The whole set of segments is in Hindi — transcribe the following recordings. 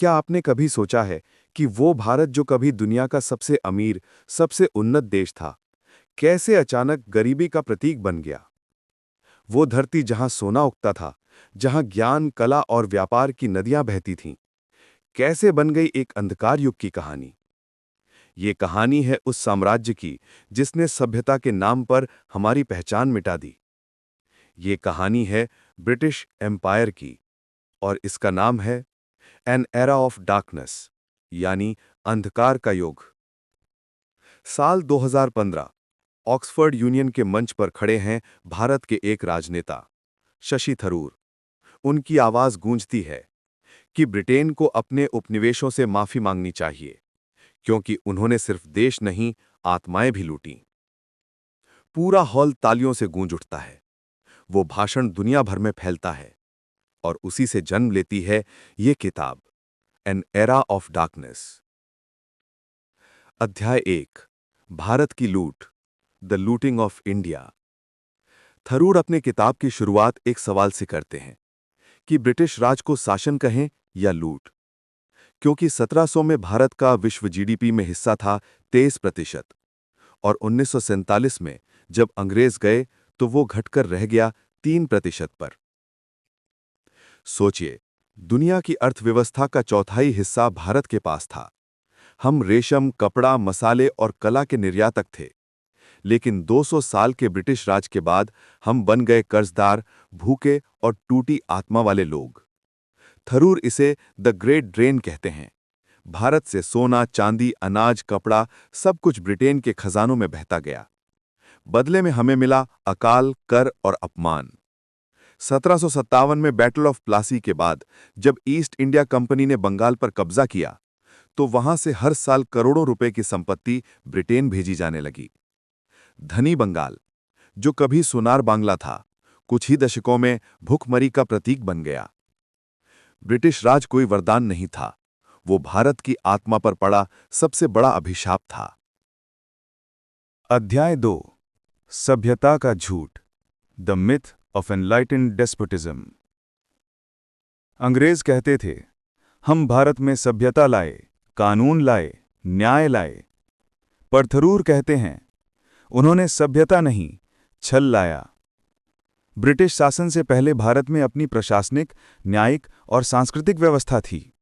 क्या आपने कभी सोचा है कि वो भारत जो कभी दुनिया का सबसे अमीर, सबसे उन्नत देश था, कैसे अचानक गरीबी का प्रतीक बन गया? वो धरती जहां सोना उगता था, जहां ज्ञान, कला और व्यापार की नदियां बहती थीं, कैसे बन गई एक अंधकार युग की कहानी? ये कहानी है उस साम्राज्य की जिसने सभ्यता के नाम पर हमारी पहचान मिटा दी। ये कहानी है ब्रिटिश एम्पायर की, और इसका नाम है एन एरा ऑफ डार्कनेस, यानी अंधकार का युग। साल 2015। ऑक्सफोर्ड यूनियन के मंच पर खड़े हैं भारत के एक राजनेता, शशि थरूर। उनकी आवाज गूंजती है कि ब्रिटेन को अपने उपनिवेशों से माफी मांगनी चाहिए, क्योंकि उन्होंने सिर्फ देश नहीं, आत्माएं भी लूटीं। पूरा हॉल तालियों से गूंज उठता है। वो भाषण दुनिया भर में फैलता है, और उसी से जन्म लेती है ये किताब, एन एरा ऑफ डार्कनेस। अध्याय 1, भारत की लूट, the looting of India. Tharoor अपने किताब की शुरुआत एक सवाल से करते हैं कि ब्रिटिश राज को शासन कहें या लूट, क्योंकि 1700 में भारत का विश्व जीडीपी में हिस्सा था 23%, और 1947 में जब अंग्रेज गए तो वो घटकर रह गया 3% पर। सोचिए, दुनिया की अर्थव्यवस्था का चौथाई हिस्सा भारत के पास था। हम रेशम, कपड़ा, मसाले और कला के निर्यातक थे। लेकिन 200 साल के ब्रिटिश राज के बाद हम बन गए कर्जदार, भूखे और टूटी आत्मा वाले लोग। थरूर इसे द ग्रेट ड्रेन कहते हैं। भारत से सोना, चांदी, अनाज, कपड़ा सब कुछ ब्रिटेन के खजानों में बहता गया। बदले में हमें मिला अकाल, कर और अपमान। 1757 में बैटल ऑफ प्लासी के बाद जब ईस्ट इंडिया कंपनी ने बंगाल पर कब्जा किया, तो वहां से हर साल करोड़ों रुपए की संपत्ति ब्रिटेन भेजी जाने लगी। धनी बंगाल, जो कभी सोनार बांग्ला था, कुछ ही दशकों में भुखमरी का प्रतीक बन गया। ब्रिटिश राज कोई वरदान नहीं था, वो भारत की आत्मा पर पड़ा सबसे बड़ा अभिशाप था। अध्याय 2, सभ्यता का झूठ, the myth of enlightened despotism. अंग्रेज कहते थे, हम भारत में सभ्यता लाए, कानून लाए, न्याय लाए। पर थरूर कहते हैं, उन्होंने सभ्यता नहीं, छल लाया। ब्रिटिश शासन से पहले भारत में अपनी प्रशासनिक, न्यायिक और सांस्कृतिक व्यवस्था थी।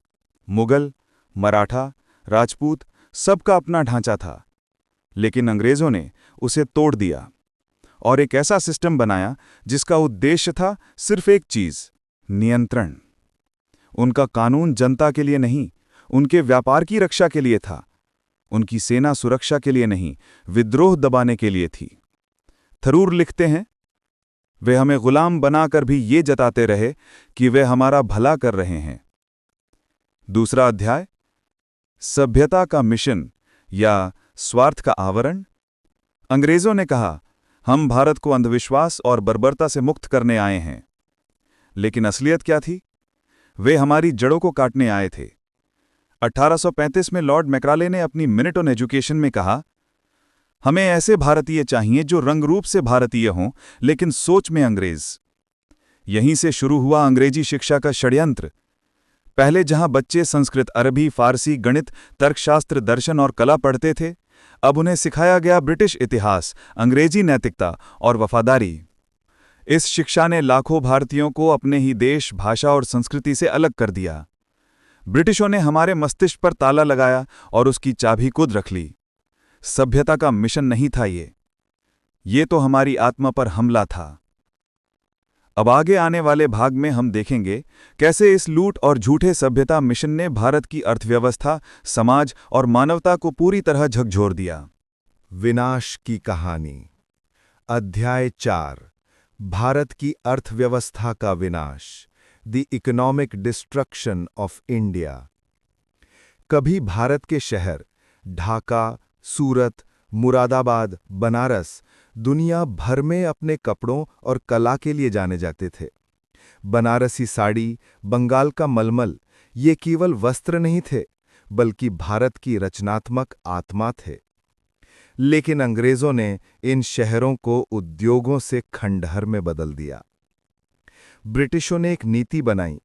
मुगल, मराठा, राजपूत सबका अपना ढांचा था। लेकिन अंग्रेजों ने उसे तोड़ दिया और एक ऐसा सिस्टम बनाया जिसका उद्देश्य था सिर्फ एक चीज, नियंत्रण। उनका कानून जनता के लिए नहीं, उनके व्यापार की रक्षा के लिए था। उनकी सेना सुरक्षा के लिए नहीं, विद्रोह दबाने के लिए थी। थरूर लिखते हैं, वे हमें गुलाम बनाकर भी ये जताते रहे कि वे हमारा भला कर रहे हैं। दूसरा अध्याय, सभ्यता का मिशन या स्वार्थ का आवरण। अंग्रेजों ने कहा, हम भारत को अंधविश्वास और बर्बरता से मुक्त करने आए हैं। लेकिन असलियत क्या थी? वे हमारी जड़ों को काटने आए थे। 1835 में लॉर्ड मैक्राले ने अपनी मिनट ऑन एजुकेशन में कहा, हमें ऐसे भारतीय चाहिए जो रंगरूप से भारतीय हों, लेकिन सोच में अंग्रेज। यहीं से शुरू हुआ अंग्रेजी शिक्षा का षड्यंत्र। पहले जहां बच्चे संस्कृत, अरबी, फारसी, गणित, तर्कशास्त्र, दर्शन और कला पढ़ते थे, अब उन्हें सिखाया गया ब्रिटिश इतिहास, अंग्रेजी नैतिकता और वफादारी। इस शिक्षा ने लाखों भारतीयों को अपने ही देश, भाषा और संस्कृति से अलग कर दिया। ब्रिटिशों ने हमारे मस्तिष्क पर ताला लगाया और उसकी चाबी खुद रख ली। सभ्यता का मिशन नहीं था ये तो हमारी आत्मा पर हमला था। अब आगे आने वाले भाग में हम देखेंगे कैसे इस लूट और झूठे सभ्यता मिशन ने भारत की अर्थव्यवस्था, समाज और मानवता को पूरी तरह झकझोर दिया। विनाश की कहानी, अध्याय 4, भारत की अर्थव्यवस्था का विनाश, the economic destruction of India. कभी भारत के शहर ढाका, सूरत, मुरादाबाद, बनारस दुनिया भर में अपने कपड़ों और कला के लिए जाने जाते थे। बनारसी साड़ी, बंगाल का मलमल ये केवल वस्त्र नहीं थे, बल्कि भारत की रचनात्मक आत्मा थे। लेकिन अंग्रेजों ने इन शहरों को उद्योगों से खंडहर में बदल दिया। ब्रिटिशों ने एक नीति बनाई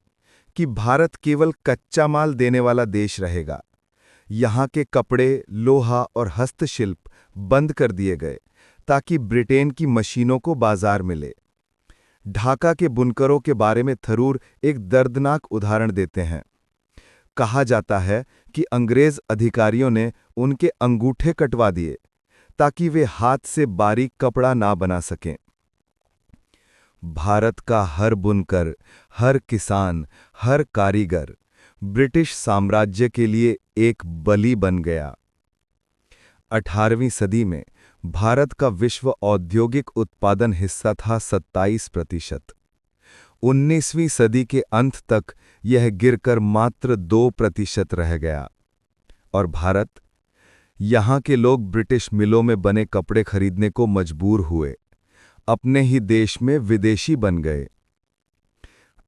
कि भारत केवल कच्चा माल देने वाला देश रहेगा। यहाँ के कपड़े, लोहा और हस्तशिल्प बंद कर दिए गए ताकि ब्रिटेन की मशीनों को बाजार मिले। ढाका के बुनकरों के बारे में थरूर एक दर्दनाक उदाहरण देते हैं। कहा जाता है कि अंग्रेज अधिकारियों ने उनके अंगूठे कटवा दिए ताकि वे हाथ से बारीक कपड़ा ना बना सकें। भारत का हर बुनकर, हर किसान, हर कारीगर ब्रिटिश साम्राज्य के लिए एक बलि बन गया। 18वीं सदी में भारत का विश्व औद्योगिक उत्पादन हिस्सा था 27%। 19वीं सदी के अंत तक यह गिरकर मात्र 2% रह गया। और भारत, यहाँ के लोग ब्रिटिश मिलों में बने कपड़े खरीदने को मजबूर हुए, अपने ही देश में विदेशी बन गए।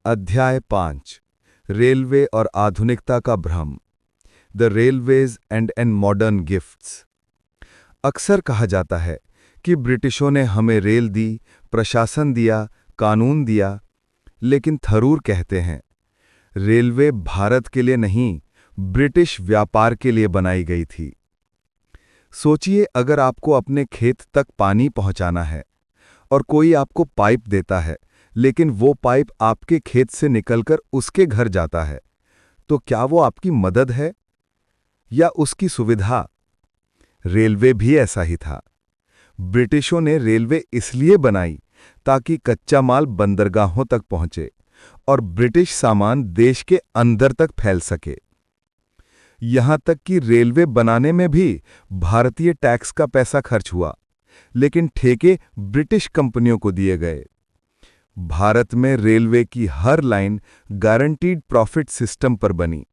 अध्याय 5, रेलवे और आधुनिकता का भ्रम, the railways and modern gifts. अक्सर कहा जाता है कि ब्रिटिशों ने हमें रेल दी, प्रशासन दिया, कानून दिया, लेकिन थरूर कहते हैं, रेलवे भारत के लिए नहीं, ब्रिटिश व्यापार के लिए बनाई गई थी। सोचिए, अगर आपको अपने खेत तक पानी पहुंचाना है और कोई आपको पाइप देता है, लेकिन वो पाइप आपके खेत से निकलकर उसके घर जाता है, तो क्या वो आपकी मदद है या उसकी सुविधा? रेलवे भी ऐसा ही था। ब्रिटिशों ने रेलवे इसलिए बनाई ताकि कच्चा माल बंदरगाहों तक पहुंचे और ब्रिटिश सामान देश के अंदर तक फैल सके। यहां तक कि रेलवे बनाने में भी भारतीय टैक्स का पैसा खर्च हुआ, लेकिन ठेके ब्रिटिश कंपनियों को दिए गए। भारत में रेलवे की हर लाइन गारंटीड प्रॉफिट सिस्टम पर बनी,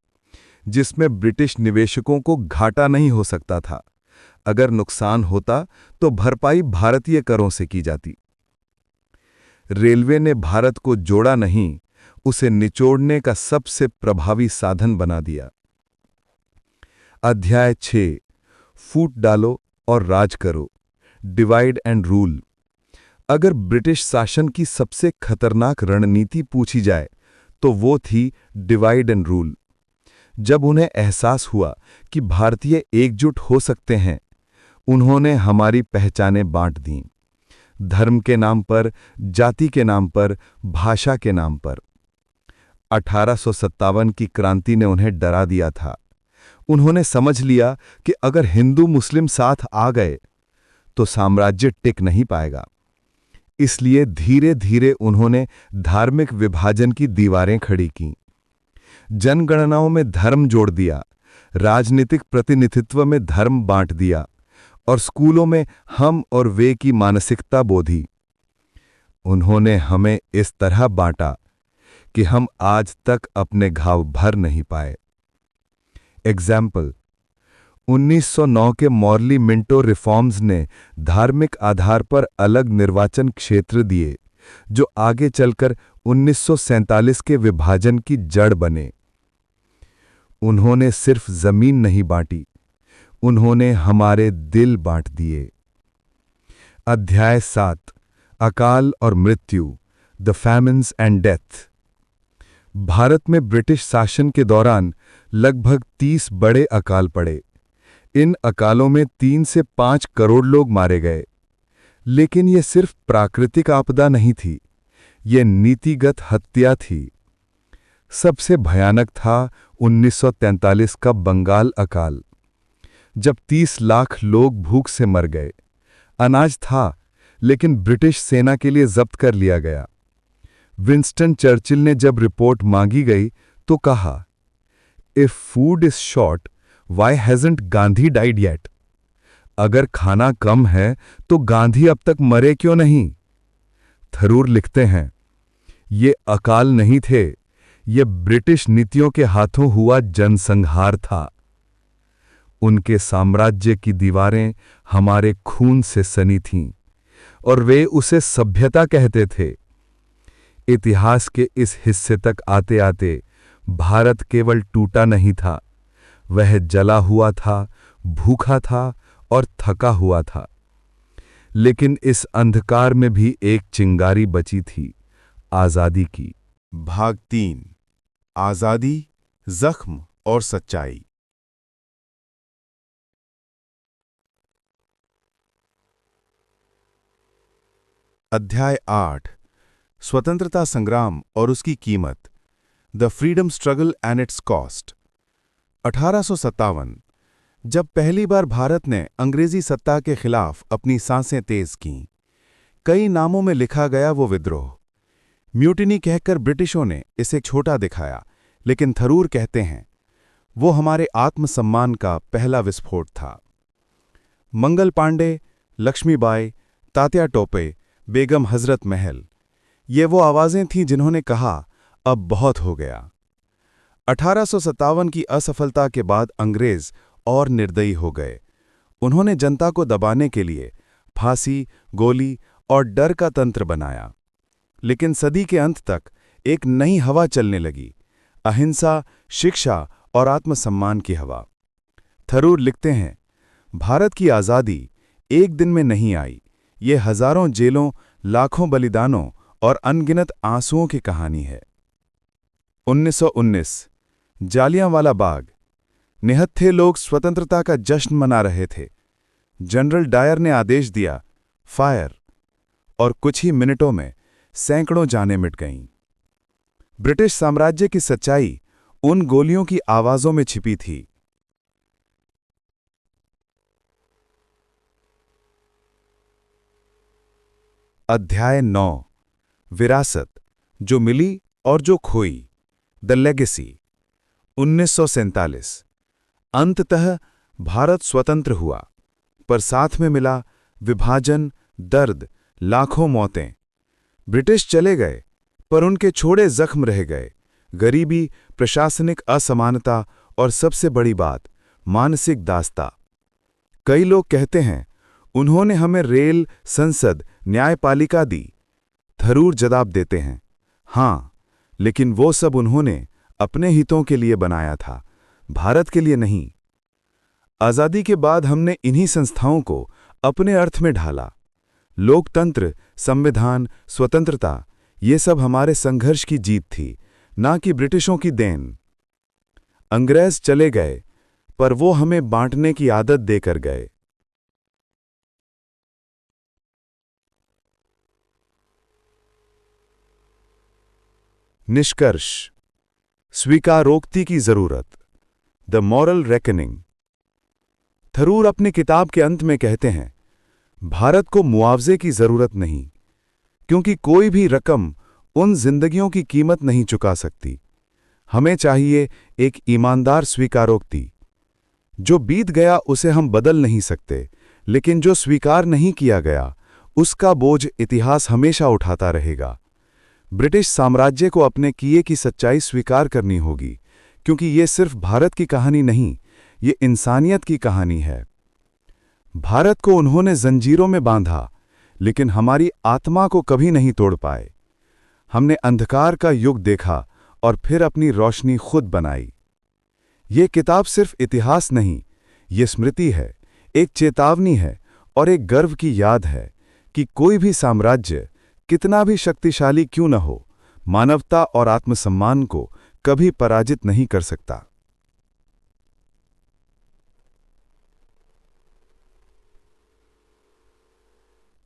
जिसमें ब्रिटिश निवेशकों को घाटा नहीं हो सकता था। अगर नुकसान होता तो भरपाई भारतीय करों से की जाती। रेलवे ने भारत को जोड़ा नहीं, उसे निचोड़ने का सबसे प्रभावी साधन बना दिया। अध्याय 6, फूट डालो और राज करो, डिवाइड एंड रूल। अगर ब्रिटिश शासन की सबसे खतरनाक रणनीति पूछी जाए तो वो थी डिवाइड एंड रूल। जब उन्हें एहसास हुआ कि भारतीय एकजुट हो सकते हैं, उन्होंने हमारी पहचानें बांट दीं, धर्म के नाम पर, जाति के नाम पर, भाषा के नाम पर। 1857 की क्रांति ने उन्हें डरा दिया था। उन्होंने समझ लिया कि अगर हिंदू मुस्लिम साथ आ गए तो साम्राज्य टिक नहीं पाएगा। इसलिए धीरे धीरे उन्होंने धार्मिक विभाजन की दीवारें खड़ी कीं, जनगणनाओं में धर्म जोड़ दिया, राजनीतिक प्रतिनिधित्व में धर्म बांट दिया और स्कूलों में हम और वे की मानसिकता बोधी। उन्होंने हमें इस तरह बांटा कि हम आज तक अपने घाव भर नहीं पाए। एग्जाम्पल, 1909 के मॉर्ली मिंटो रिफॉर्म्स ने धार्मिक आधार पर अलग निर्वाचन क्षेत्र दिए, जो आगे चलकर 1947 के विभाजन की जड़ बने। उन्होंने सिर्फ जमीन नहीं बांटी, उन्होंने हमारे दिल बांट दिए। अध्याय 7, अकाल और मृत्यु, the famines and death. Bharat में ब्रिटिश शासन के दौरान लगभग 30 बड़े अकाल पड़े। इन अकालों में 3 से 5 करोड़ लोग मारे गए। लेकिन यह सिर्फ प्राकृतिक आपदा नहीं थी, यह नीतिगत हत्या थी। सबसे भयानक था 1943 का बंगाल अकाल, जब 30 लाख लोग भूख से मर गए। अनाज था, लेकिन ब्रिटिश सेना के लिए जब्त कर लिया गया। विंस्टन चर्चिल ने जब रिपोर्ट मांगी गई तो कहा, if food is short, why hasn't Gandhi died yet? अगर खाना कम है तो गांधी अब तक मरे क्यों नहीं? थरूर लिखते हैं, ये अकाल नहीं थे, ये ब्रिटिश नीतियों के हाथों हुआ जनसंहार था। उनके साम्राज्य की दीवारें हमारे खून से सनी थीं और वे उसे सभ्यता कहते थे। इतिहास के इस हिस्से तक आते आते भारत केवल टूटा नहीं था, वह जला हुआ था, भूखा था और थका हुआ था। लेकिन इस अंधकार में भी एक चिंगारी बची थी, आजादी की। भाग 3, आज़ादी, जख्म और सच्चाई। अध्याय 8 स्वतंत्रता संग्राम और उसकी कीमत, the freedom struggle and it's cost. 1857 जब पहली बार भारत ने अंग्रेजी सत्ता के खिलाफ अपनी सांसें तेज कीं, कई नामों में लिखा गया वो विद्रोह। म्यूटिनी कहकर ब्रिटिशों ने इसे छोटा दिखाया, लेकिन थरूर कहते हैं वो हमारे आत्मसम्मान का पहला विस्फोट था। मंगल पांडे, लक्ष्मीबाई, तात्या टोपे, बेगम हजरत महल, ये वो आवाजें थीं जिन्होंने कहा अब बहुत हो गया। 1857 की असफलता के बाद अंग्रेज और निर्दयी हो गए। उन्होंने जनता को दबाने के लिए फांसी, गोली और डर का तंत्र बनाया। लेकिन सदी के अंत तक एक नई हवा चलने लगी, अहिंसा, शिक्षा और आत्मसम्मान की हवा। थरूर लिखते हैं, भारत की आज़ादी एक दिन में नहीं आई, ये हजारों जेलों, लाखों बलिदानों और अनगिनत आंसुओं की कहानी है। 1919 जालियांवाला बाग, निहत्थे लोग स्वतंत्रता का जश्न मना रहे थे। जनरल डायर ने आदेश दिया, फायर, और कुछ ही मिनटों में सैकड़ों जानें मिट गईं। ब्रिटिश साम्राज्य की सच्चाई उन गोलियों की आवाजों में छिपी थी। अध्याय 9 विरासत, जो मिली और जो खोई, द लेगेसी। 1947 अंततः भारत स्वतंत्र हुआ, पर साथ में मिला विभाजन, दर्द, लाखों मौतें। ब्रिटिश चले गए, पर उनके छोड़े जख्म रह गए, गरीबी, प्रशासनिक असमानता और सबसे बड़ी बात, मानसिक दास्ता। कई लोग कहते हैं उन्होंने हमें रेल, संसद, न्यायपालिका दी। थरूर जवाब देते हैं, हां, लेकिन वो सब उन्होंने अपने हितों के लिए बनाया था, भारत के लिए नहीं। आज़ादी के बाद हमने इन्हीं संस्थाओं को अपने अर्थ में ढाला। लोकतंत्र, संविधान, स्वतंत्रता, ये सब हमारे संघर्ष की जीत थी, ना कि ब्रिटिशों की देन। अंग्रेज चले गए, पर वो हमें बांटने की आदत देकर गए। निष्कर्ष, स्वीकारोक्ति की जरूरत, द मॉरल रेकनिंग। थरूर अपनी किताब के अंत में कहते हैं, भारत को मुआवजे की जरूरत नहीं, क्योंकि कोई भी रकम उन जिंदगियों की कीमत नहीं चुका सकती। हमें चाहिए एक ईमानदार स्वीकारोक्ति। जो बीत गया उसे हम बदल नहीं सकते, लेकिन जो स्वीकार नहीं किया गया उसका बोझ इतिहास हमेशा उठाता रहेगा। ब्रिटिश साम्राज्य को अपने किए की सच्चाई स्वीकार करनी होगी, क्योंकि ये सिर्फ भारत की कहानी नहीं, ये इंसानियत की कहानी है। भारत को उन्होंने जंजीरों में बांधा, लेकिन हमारी आत्मा को कभी नहीं तोड़ पाए। हमने अंधकार का युग देखा और फिर अपनी रोशनी खुद बनाई। ये किताब सिर्फ इतिहास नहीं, ये स्मृति है, एक चेतावनी है और एक गर्व की याद है कि कोई भी साम्राज्य कितना भी शक्तिशाली क्यों न हो, मानवता और आत्मसम्मान को कभी पराजित नहीं कर सकता।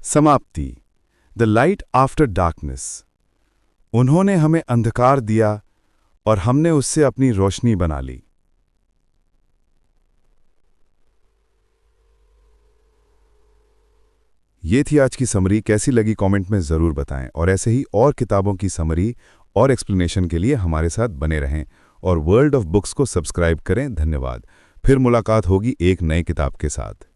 समाप्ति, द लाइट आफ्टर डार्कनेस। उन्होंने हमें अंधकार दिया और हमने उससे अपनी रोशनी बना ली। ये थी आज की समरी। कैसी लगी कमेंट में ज़रूर बताएं, और ऐसे ही और किताबों की समरी और एक्सप्लेनेशन के लिए हमारे साथ बने रहें और वर्ल्ड ऑफ बुक्स को सब्सक्राइब करें। धन्यवाद। फिर मुलाकात होगी एक नए किताब के साथ।